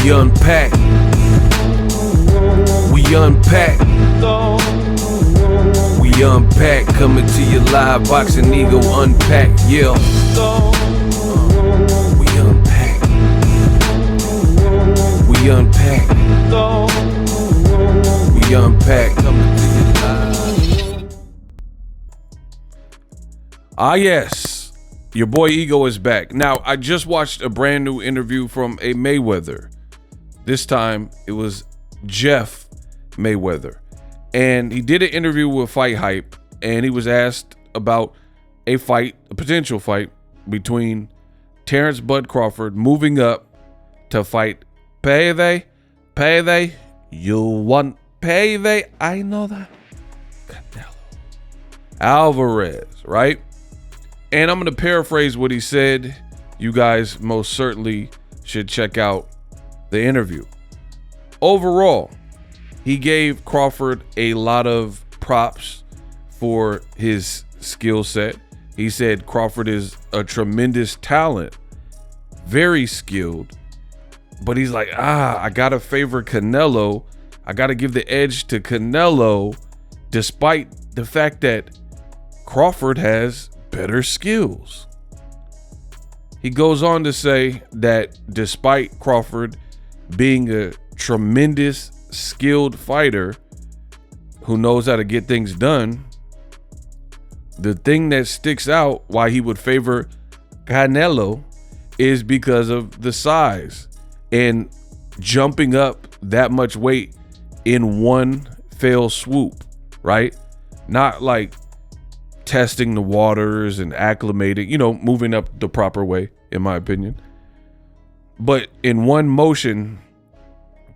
We unpack. We unpack. We unpack. Coming to you live. BoxingEgo unpack. Yeah. We unpack. We unpack. We unpack. Coming to you live. Ah, yes. Your boy Ego is back. Now, I just watched a brand new interview from a Mayweather. This time, it was Jeff Mayweather. And he did an interview with Fight Hype, and he was asked about a potential fight between Terence Bud Crawford moving up to fight Payday. You want Payday? I know that. Canelo. Alvarez, right? And I'm going to paraphrase what he said. You guys most certainly should check out the interview. Overall, he gave Crawford a lot of props for his skill set. He said Crawford is a tremendous talent, very skilled. But he's like, I got to favor Canelo. I got to give the edge to Canelo, despite the fact that Crawford has better skills. He goes on to say that despite Crawford being a tremendous skilled fighter who knows how to get things done, the thing that sticks out why he would favor Canelo is because of the size and jumping up that much weight in one fell swoop, right? Not like testing the waters and acclimating, moving up the proper way, in my opinion. But in one motion,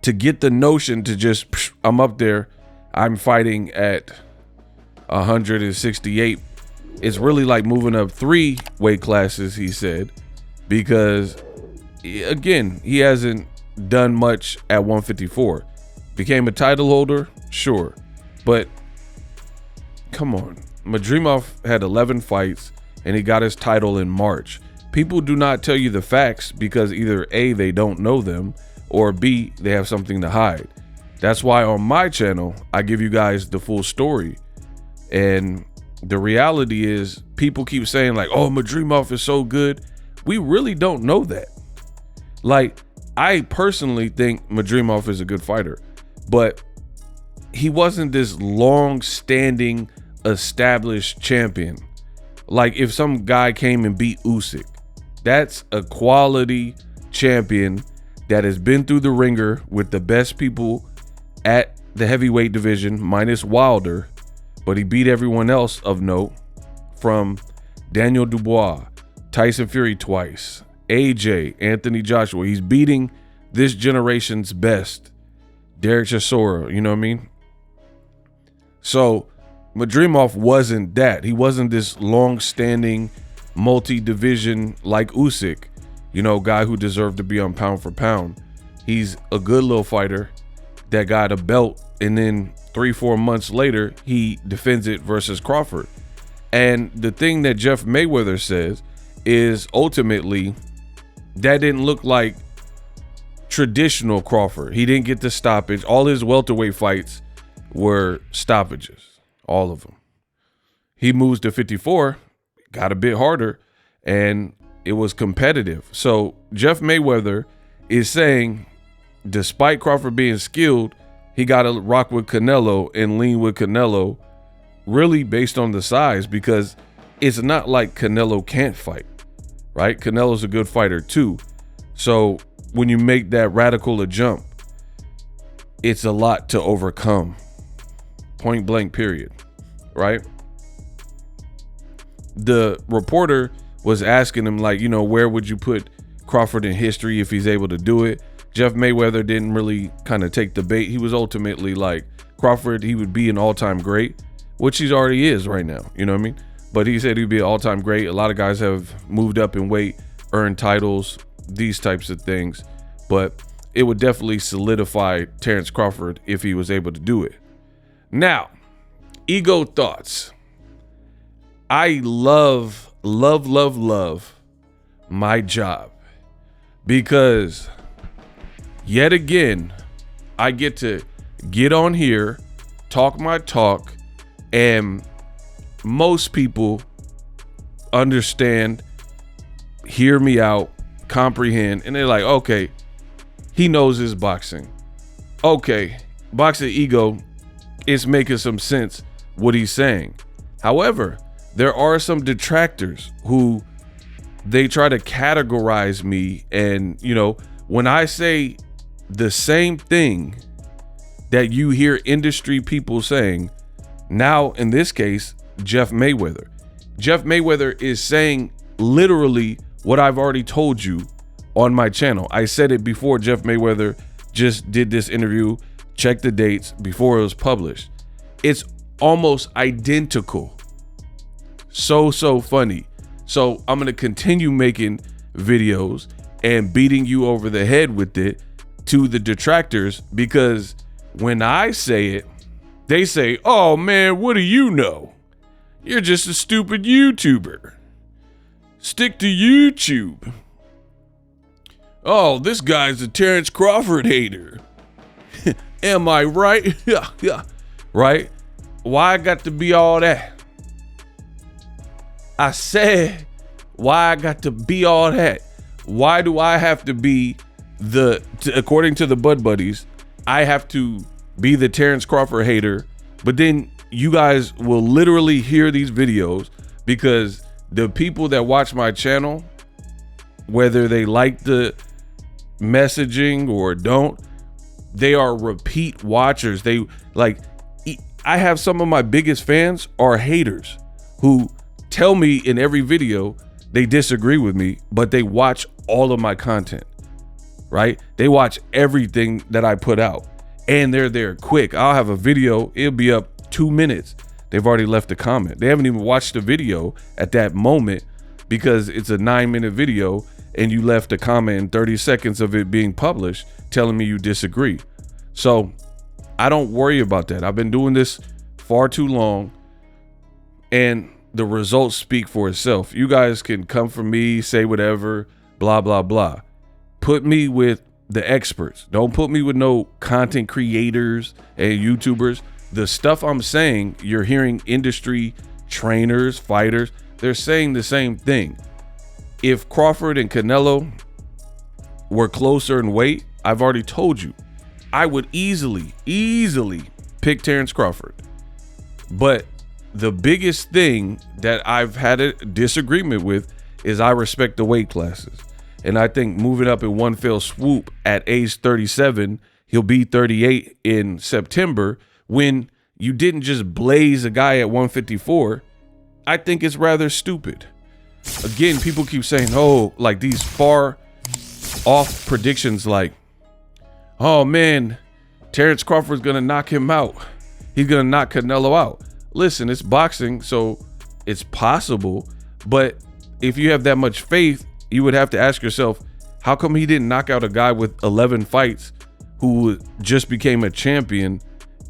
to get the notion to just, I'm up there, I'm fighting at 168. It's really like moving up 3 weight classes, he said, because, again, he hasn't done much at 154. Became a title holder, sure, but come on. Madrimov had 11 fights and he got his title in March. People do not tell you the facts because either A, they don't know them, or B, they have something to hide. That's why on my channel, I give you guys the full story. And the reality is people keep saying like, oh, Madrimov is so good. We really don't know that. Like, I personally think Madrimov is a good fighter, but he wasn't this long-standing established champion. Like if some guy came and beat Usyk, that's a quality champion that has been through the ringer with the best people at the heavyweight division minus Wilder, but he beat everyone else of note, from Daniel Dubois, Tyson Fury twice, AJ, Anthony Joshua. He's beating this generation's best, Derek Chisora, you know what I mean? So Madrimov wasn't that. He wasn't this long-standing multi-division like Usyk, guy who deserved to be on pound for pound. He's a good little fighter that got a belt, and then 3-4 months later, he defends it versus Crawford. And the thing that Jeff Mayweather says is ultimately that didn't look like traditional Crawford. He didn't get the stoppage. All his welterweight fights were stoppages. All of them. He moves to 54, got a bit harder, and it was competitive. So Jeff Mayweather is saying, despite Crawford being skilled, he got to rock with Canelo and lean with Canelo, really based on the size, because it's not like Canelo can't fight, right? Canelo's a good fighter too. So when you make that radical a jump, it's a lot to overcome. Point blank, period. Right? The reporter was asking him, like, where would you put Crawford in history if he's able to do it? Jeff Mayweather didn't really kind of take the bait. He was ultimately like, Crawford, he would be an all-time great, which he already is right now. You know what I mean? But he said he'd be an all-time great. A lot of guys have moved up in weight, earned titles, these types of things. But it would definitely solidify Terence Crawford if he was able to do it. Now, Ego thoughts. I love my job because yet again, I get to get on here, talk my talk, and most people understand, hear me out, comprehend, and they're like, okay, he knows his boxing. Okay, BoxingEgo is making some sense what he's saying. However, there are some detractors who they try to categorize me, and when I say the same thing that you hear industry people saying, now in this case, Jeff Mayweather is saying literally what I've already told you on my channel. I said it before Jeff Mayweather just did this interview. Check the dates before it was published. It's almost identical. So funny. So I'm going to continue making videos and beating you over the head with it to the detractors, because when I say it, they say, oh man, what do you know? You're just a stupid YouTuber. Stick to YouTube. Oh, this guy's a Terence Crawford hater. Am I right? Yeah. Right? Why I got to be all that? I said, why I got to be all that? Why do I have to be according to the Bud Buddies, I have to be the Terence Crawford hater, but then you guys will literally hear these videos because the people that watch my channel, whether they like the messaging or don't, they are repeat watchers. They like, I have some of my biggest fans are haters who tell me in every video they disagree with me, but they watch all of my content, right? They watch everything that I put out and they're there quick. I'll have a video, it'll be up 2 minutes. They've already left a comment. They haven't even watched the video at that moment because it's a 9-minute video and you left a comment in 30 seconds of it being published telling me you disagree. So I don't worry about that. I've been doing this far too long and the results speak for itself. You guys can come for me, say whatever, blah, blah, blah. Put me with the experts. Don't put me with no content creators and YouTubers. The stuff I'm saying, you're hearing industry trainers, fighters, they're saying the same thing. If Crawford and Canelo were closer in weight, I've already told you, I would easily pick Terence Crawford. But the biggest thing that I've had a disagreement with is I respect the weight classes. And I think moving up in one fell swoop at age 37, he'll be 38 in September, when you didn't just blaze a guy at 154, I think it's rather stupid. Again, people keep saying, oh, like these far off predictions like, oh man, Terence Crawford's gonna knock him out. He's gonna knock Canelo out. Listen, it's boxing, so it's possible. But if you have that much faith, you would have to ask yourself, how come he didn't knock out a guy with 11 fights who just became a champion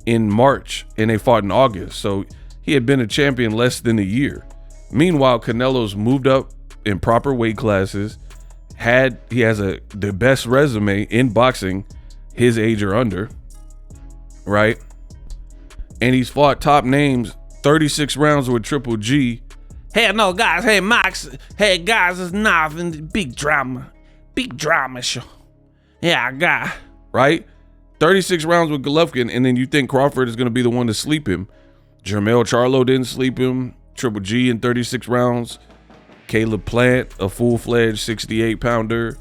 in March and they fought in August? So he had been a champion less than a year. Meanwhile, Canelo's moved up in proper weight classes. He has the best resume in boxing, his age or under, right? And he's fought top names, 36 rounds with Triple G. Hey, no, guys. Hey, Max. Hey, guys, it's nothing. Big drama show. Yeah, I got. Right? 36 rounds with Golovkin, and then you think Crawford is going to be the one to sleep him. Jermell Charlo didn't sleep him. Triple G in 36 rounds. Caleb Plant, a full-fledged 68-pounder.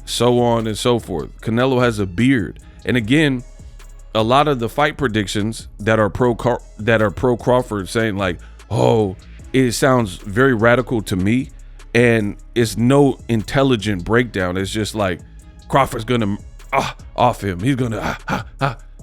So on and so forth. Canelo has a beard. And again, a lot of the fight predictions that are pro Crawford saying like, oh, it sounds very radical to me, and it's no intelligent breakdown. It's just like Crawford's gonna off him. He's gonna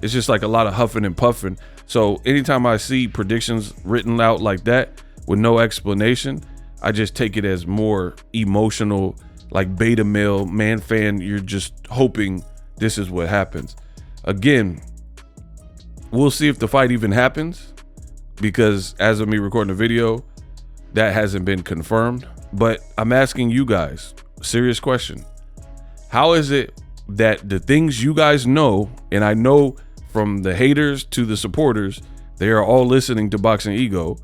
It's just like a lot of huffing and puffing. So anytime I see predictions written out like that with no explanation, I just take it as more emotional, like beta male man fan. You're just hoping this is what happens. Again, we'll see if the fight even happens, because as of me recording the video, that hasn't been confirmed. But I'm asking you guys, serious question. How is it that the things you guys know, and I know from the haters to the supporters, they are all listening to Boxing Ego.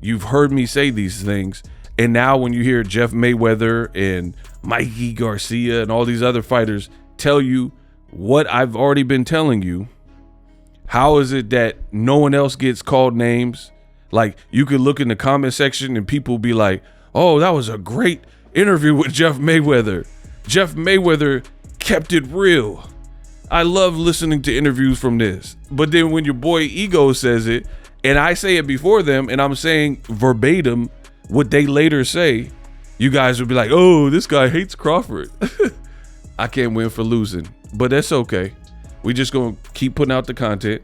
You've heard me say these things. And now when you hear Jeff Mayweather and Mikey Garcia and all these other fighters tell you what I've already been telling you, how is it that no one else gets called names? Like, you could look in the comment section and people be like, oh, that was a great interview with Jeff Mayweather. Jeff Mayweather kept it real. I love listening to interviews from this. But then when your boy Ego says it, and I say it before them, and I'm saying verbatim what they later say, you guys would be like, oh, this guy hates Crawford. I can't win for losing, but that's okay. We just gonna keep putting out the content.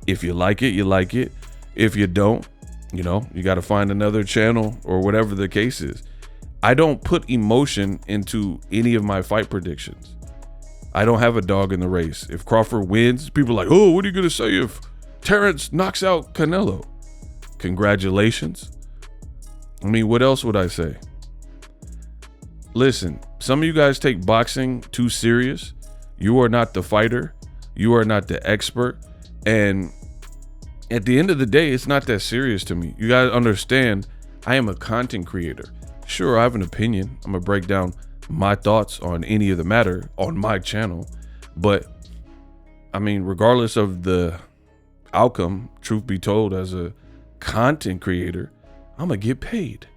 If you like it, you like it. If you don't, you know, you got to find another channel or whatever the case is. I don't put emotion into any of my fight predictions. I don't have a dog in the race. If Crawford wins, people are like, oh, what are you gonna say if Terence knocks out Canelo? Congratulations. I mean, what else would I say? Listen, some of you guys take boxing too serious. You are not the fighter. You are not the expert. And at the end of the day, it's not that serious to me. You guys understand, I am a content creator. Sure, I have an opinion. I'm going to break down my thoughts on any of the matter on my channel. But, I mean, regardless of the outcome, truth be told, as a content creator, I'm gonna get paid.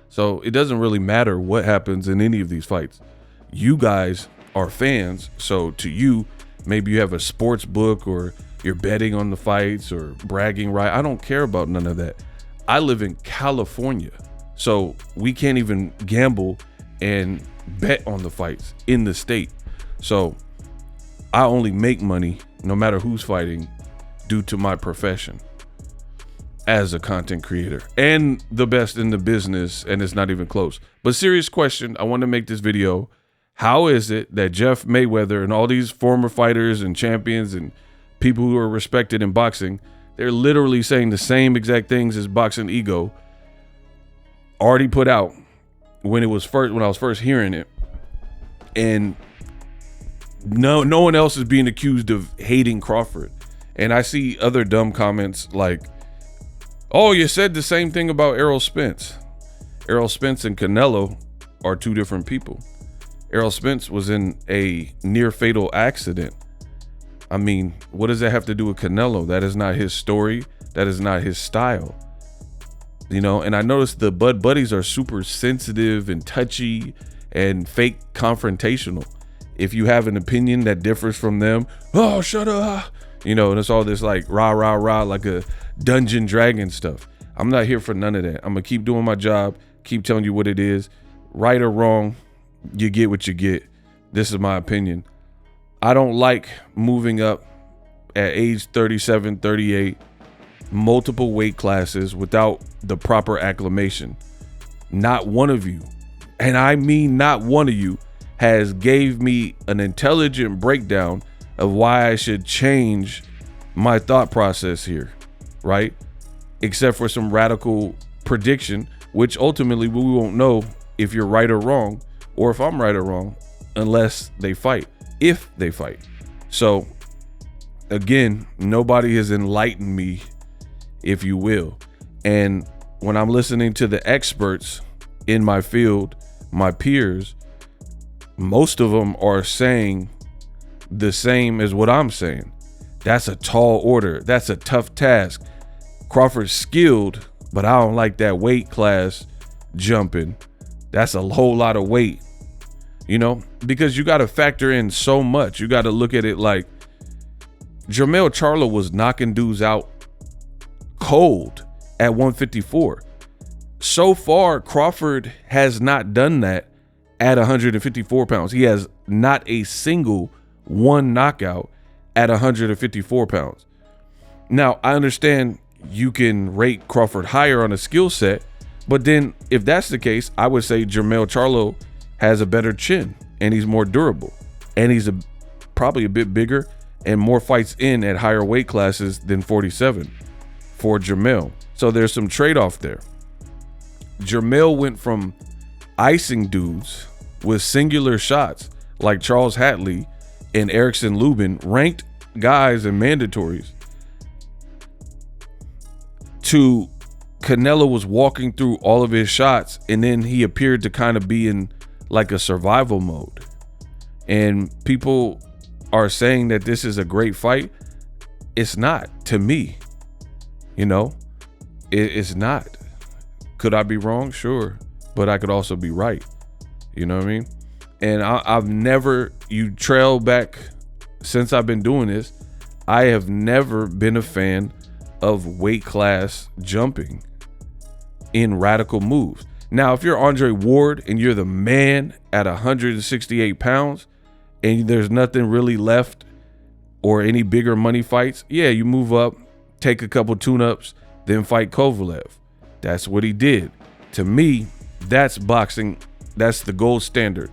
So it doesn't really matter what happens in any of these fights. You guys are fans, so to you, maybe you have a sports book or you're betting on the fights or bragging right. I don't care about none of that. I live in California, so we can't even gamble and bet on the fights in the state. So I only make money no matter who's fighting due to my profession as a content creator and the best in the business, and it's not even close. But serious question, I want to make this video. How is it that Jeff Mayweather and all these former fighters and champions and people who are respected in boxing, they're literally saying the same exact things as Boxing Ego already put out when I was first hearing it, and no one else is being accused of hating Crawford. And I see other dumb comments like, oh, you said the same thing about Errol Spence. Errol Spence and Canelo are two different people. Errol Spence was in a near fatal accident. I mean, what does that have to do with Canelo? That is not his story. That is not his style. You know, and I noticed the Bud Buddies are super sensitive and touchy and fake confrontational. If you have an opinion that differs from them, oh, shut up. You know, and it's all this like rah, rah, rah, like a Dungeon Dragon stuff. I'm not here for none of that. I'm gonna keep doing my job, keep telling you what it is. Right or wrong, you get what you get. This is my opinion. I don't like moving up at age 37, 38, multiple weight classes without the proper acclimation. Not one of you, and I mean not one of you, has gave me an intelligent breakdown of why I should change my thought process here, right? Except for some radical prediction, which ultimately we won't know if you're right or wrong, or if I'm right or wrong, unless they fight, if they fight. So again, nobody has enlightened me, if you will. And when I'm listening to the experts in my field, my peers, most of them are saying the same as what I'm saying. That's a tall order. That's a tough task. Crawford's skilled, but I don't like that weight class jumping. That's a whole lot of weight, you know, because you got to factor in so much. You got to look at it like Jermell Charlo was knocking dudes out cold at 154. So far, Crawford has not done that at 154 pounds. He has not a single one knockout at 154 pounds. Now, I understand you can rate Crawford higher on a skill set, but then if that's the case, I would say Jermell Charlo has a better chin and he's more durable and he's probably a bit bigger and more fights in at higher weight classes than 47 for Jermell. So there's some trade-off there. Jermell went from icing dudes with singular shots like Charles Hatley and Erickson Lubin, ranked guys and mandatories, to Canelo was walking through all of his shots, and then he appeared to kind of be in like a survival mode. And people are saying that this is a great fight. It's not, to me. You know, it's not. Could I be wrong? Sure. But I could also be right. You know what I mean? And I've never, you trail back since I've been doing this, I have never been a fan of weight class jumping in radical moves. Now, if you're Andre Ward and you're the man at 168 pounds and there's nothing really left or any bigger money fights, yeah, you move up, take a couple tune-ups, then fight Kovalev. That's what he did. To me, that's boxing. That's the gold standard.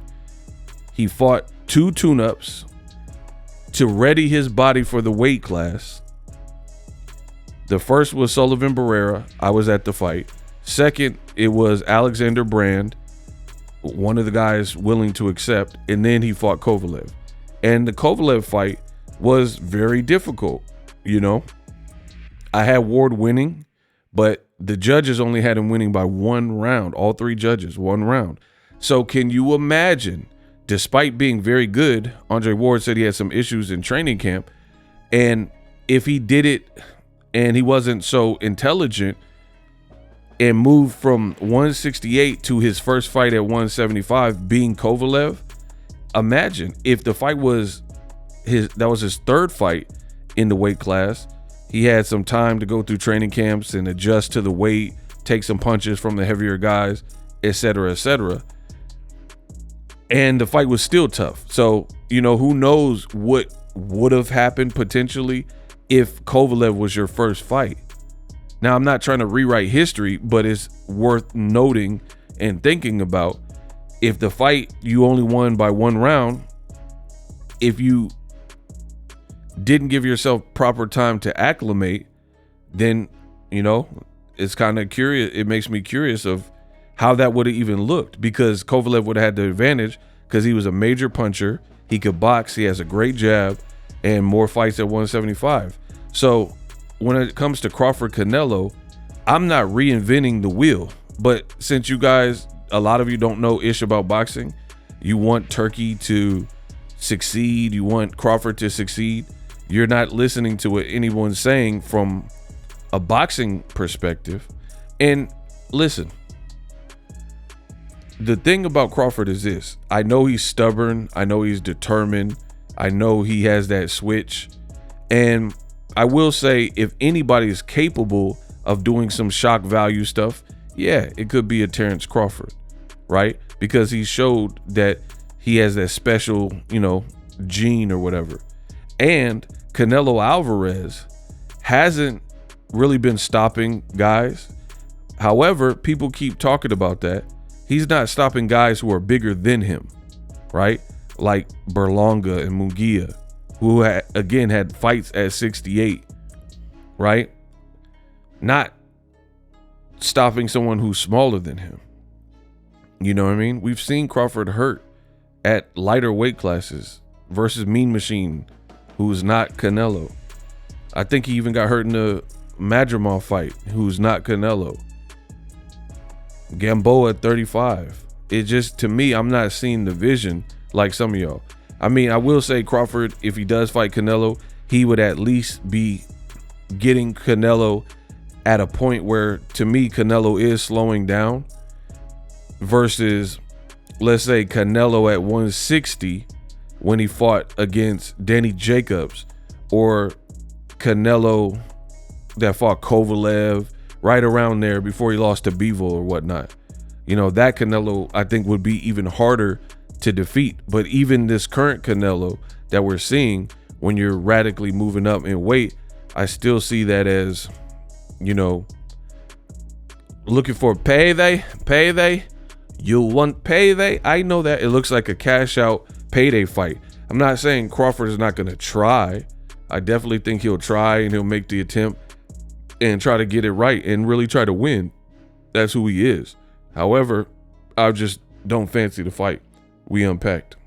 He fought 2 tune-ups to ready his body for the weight class. The first was Sullivan Barrera. I was at the fight. Second, it was Alexander Brand, one of the guys willing to accept, and then he fought Kovalev. And the Kovalev fight was very difficult. You know, I had Ward winning, but the judges only had him winning by 1 round. All 3 judges, 1 round. So can you imagine, despite being very good, Andre Ward said he had some issues in training camp, and if he did it and he wasn't so intelligent and moved from 168 to his first fight at 175 being Kovalev, imagine if the fight was that was his 3rd fight in the weight class. He had some time to go through training camps and adjust to the weight, take some punches from the heavier guys, etc., etc. And the fight was still tough. So, you know, who knows what would have happened potentially if Kovalev was your first fight. Now, I'm not trying to rewrite history, but it's worth noting and thinking about. If the fight you only won by 1 round, if you didn't give yourself proper time to acclimate, then, you know, it's kind of curious. It makes me curious of how that would have even looked, because Kovalev would have had the advantage because he was a major puncher. He could box. He has a great jab and more fights at 175. So when it comes to Crawford Canelo, I'm not reinventing the wheel. But since you guys, a lot of you don't know ish about boxing, you want Turkey to succeed, you want Crawford to succeed, you're not listening to what anyone's saying from a boxing perspective. And listen, the thing about Crawford is this: I know he's stubborn, I know he's determined, I know he has that switch, and I will say, if anybody is capable of doing some shock value stuff, yeah, it could be a Terence Crawford, right? Because he showed that he has that special, you know, gene or whatever. And Canelo Alvarez hasn't really been stopping guys. However, people keep talking about that. He's not stopping guys who are bigger than him, right? Like Berlanga and Munguia, who again had fights at 68, right? Not stopping someone who's smaller than him. You know what I mean? We've seen Crawford hurt at lighter weight classes versus Mean Machine, who's not Canelo. I think he even got hurt in the Madrimov fight, who's not Canelo. Gamboa at 35. It just, to me, I'm not seeing the vision like some of y'all. I mean, I will say Crawford, if he does fight Canelo, he would at least be getting Canelo at a point where, to me, Canelo is slowing down, versus, let's say, Canelo at 160 when he fought against Danny Jacobs, or Canelo that fought Kovalev right around there before he lost to Bivol or whatnot. You know, that Canelo, I think, would be even harder to defeat. But even this current Canelo that we're seeing, when you're radically moving up in weight, I still see that as, you know, looking for payday. You want payday? I know that it looks like a cash out payday fight. I'm not saying Crawford is not going to try. I definitely think he'll try and he'll make the attempt and try to get it right and really try to win. That's who he is. However, I just don't fancy the fight. We unpacked.